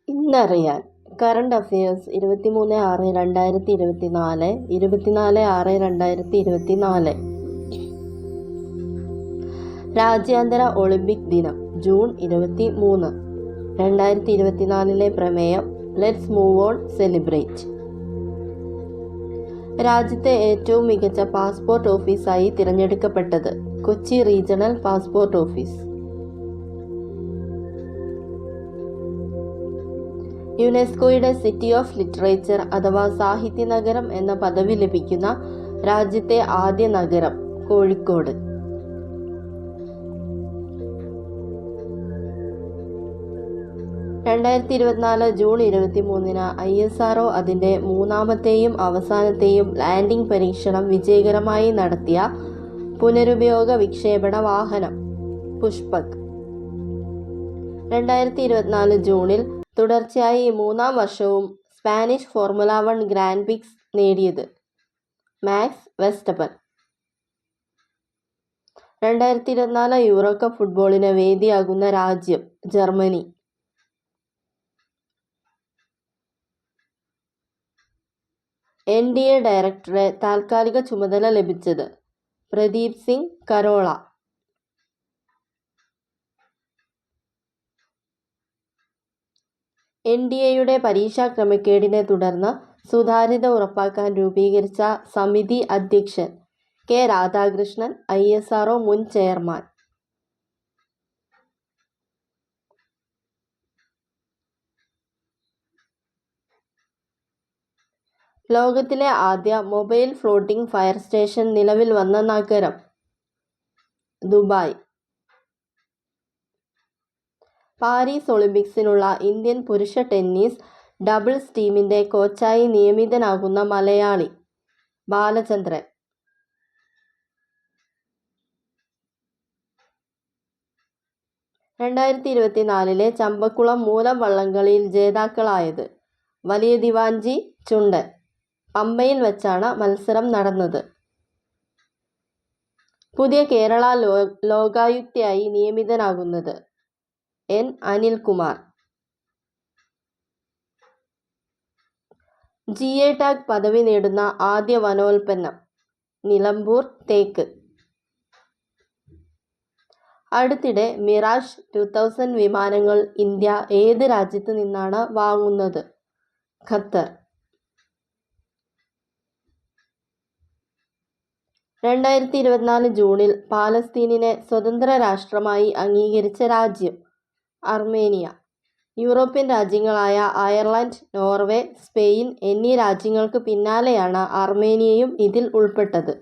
ഇന്നറിയാൻ current affairs 23/6/2024, 24/6/2024. രാജ്യാന്തര Olympic ദിനം June 23. 2024 പ്രമേയം ലെറ്റ്സ് മൂവ് ഓൺ സെലിബ്രേറ്റ്. രാജ്യത്തെ ഏറ്റവും മികച്ച പാസ്പോർട്ട് ഓഫീസായി തിരഞ്ഞെടുക്കപ്പെട്ടത് കൊച്ചി റീജിയണൽ പാസ്പോർട്ട് ഓഫീസ്. യുനെസ്കോയുടെ സിറ്റി ഓഫ് ലിറ്ററേച്ചർ അഥവാ സാഹിത്യ നഗരം എന്ന പദവി ലഭിക്കുന്ന രാജ്യത്തെ ആദ്യ നഗരം കോഴിക്കോട്. ജൂൺ 23 ISRO അതിൻ്റെ മൂന്നാമത്തെയും അവസാനത്തെയും ലാൻഡിംഗ് പരീക്ഷണം വിജയകരമായി നടത്തിയ പുനരുപയോഗ വിക്ഷേപണ വാഹനം പുഷ്പക്. 2024 ജൂണിൽ തുടർച്ചയായി മൂന്നാം വർഷവും സ്പാനിഷ് ഫോർമുല 1 ഗ്രാൻഡ് പ്രിക്സ് നേടിയത് മാക്സ് വെസ്റ്റപ്പൻ. 2024 യൂറോ കപ്പ് ഫുട്ബോളിന് വേദിയാകുന്ന രാജ്യം ജർമ്മനി. NDA ഡയറക്ടറെ താൽക്കാലിക ചുമതല ലഭിച്ചത് പ്രദീപ് സിംഗ് കരോള. NDAയുടെ പരീക്ഷാ ക്രമക്കേടിനെ തുടർന്ന് സുതാര്യത ഉറപ്പാക്കാൻ രൂപീകരിച്ച സമിതി അധ്യക്ഷൻ K. രാധാകൃഷ്ണൻ, ISRO മുൻ ചെയർമാൻ. ലോകത്തിലെ ആദ്യ മൊബൈൽ ഫ്ലോട്ടിംഗ് ഫയർ സ്റ്റേഷൻ നിലവിൽ വന്ന നഗരം ദുബായ്. പാരീസ് ഒളിമ്പിക്സിനുള്ള ഇന്ത്യൻ പുരുഷ ടെന്നീസ് ഡബിൾസ് ടീമിൻ്റെ കോച്ചായി നിയമിതനാകുന്ന മലയാളി ബാലചന്ദ്രൻ. ചമ്പക്കുളം മൂലം വള്ളംകളിയിൽ ജേതാക്കളായത് വലിയ ദിവാൻജി ചുണ്ടൻ. പമ്പയിൽ വെച്ചാണ് മത്സരം നടന്നത്. പുതിയ കേരള ലോകായുക്തയായി നിയമിതനാകുന്നത് N. അനിൽകുമാർ. GI ടാഗ് പദവി നേടുന്ന ആദ്യ വനോൽപ്പന്നം നിലമ്പൂർ തേക്ക്. അടുത്തിടെ മിറാഷ് 2000 വിമാനങ്ങൾ ഇന്ത്യ ഏത് രാജ്യത്ത് നിന്നാണ് വാങ്ങുന്നത്? ഖത്തർ. 2024 ജൂണിൽ പാലസ്തീനിനെ സ്വതന്ത്ര രാഷ്ട്രമായി അംഗീകരിച്ച രാജ്യം അർമേനിയ. യൂറോപ്യൻ രാജ്യങ്ങളായ അയർലൻഡ്, നോർവേ, സ്പെയിൻ എന്നീ രാജ്യങ്ങൾക്ക് പിന്നാലെയാണ് അർമേനിയയും ഇതിൽ ഉൾപ്പെട്ടത്.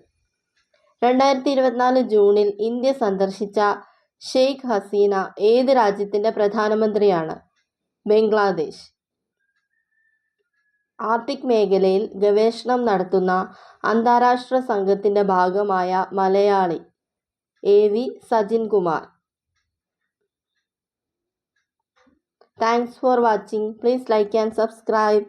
2024 ജൂണിൽ ഇന്ത്യ സന്ദർശിച്ച ഷെയ്ഖ് ഹസീന ഏത് രാജ്യത്തിൻ്റെ പ്രധാനമന്ത്രിയാണ്? ബംഗ്ലാദേശ്. ആർട്ടിക് മേഖലയിൽ ഗവേഷണം നടത്തുന്ന അന്താരാഷ്ട്ര സംഘത്തിൻ്റെ ഭാഗമായ Malayali AV Sajin Kumar. Thanks for watching. Please like and subscribe.